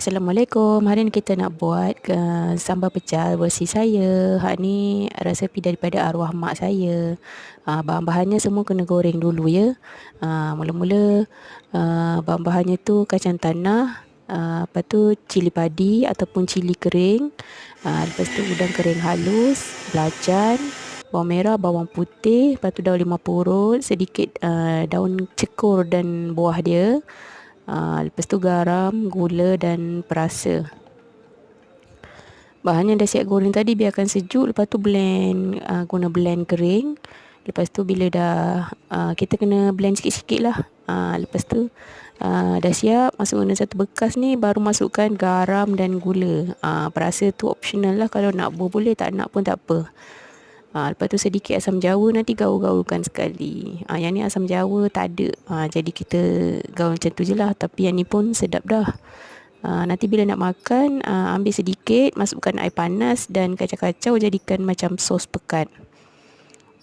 Assalamualaikum. Hari ni kita nak buat sambal pecel versi saya. Hak ni resepi daripada arwah mak saya. Bahan-bahannya semua kena goreng dulu ya. Mula-mula bahan-bahannya tu kacang tanah, lepas tu cili padi ataupun cili kering, lepas tu udang kering halus, belacan, bawang merah, bawang putih, lepas tu daun limau purut, sedikit daun cekur dan buah dia. Lepas tu garam, gula dan perasa. Bahan yang dah siap goreng tadi biarkan sejuk. Lepas tu blend, guna blend kering. Lepas tu bila dah kita kena blend sikit-sikit lah. Lepas tu dah siap, masuk guna satu bekas ni, baru masukkan garam dan gula. Perasa tu optional lah, kalau nak boleh, tak nak pun tak apa. Lepas tu sedikit asam jawa, nanti gaul-gaulkan sekali. Yang ni asam jawa tak ada, jadi kita gaul macam tu je lah. Tapi yang ni pun sedap dah. Nanti bila nak makan, ambil sedikit, masukkan air panas dan kacau-kacau jadikan macam sos pekat.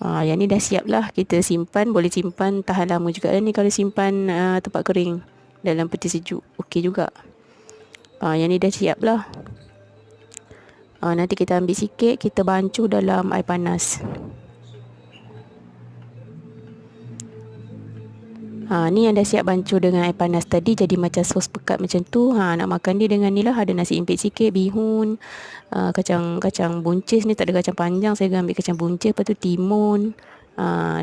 Yang ni dah siap lah, kita simpan. Boleh simpan tahan lama juga ni kalau simpan tempat kering dalam peti sejuk, okey juga. Yang ni dah siap lah. Nanti kita ambil sikit, kita bancuh dalam air panas. Ni yang dah siap bancuh dengan air panas tadi, jadi macam sos pekat macam tu. Nak makan dia dengan ni lah, ada nasi impit sikit, bihun, kacang buncis ni, tak ada kacang panjang, saya ambil kacang buncis, lepas tu timun,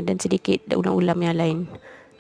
dan sedikit ulam-ulam yang lain.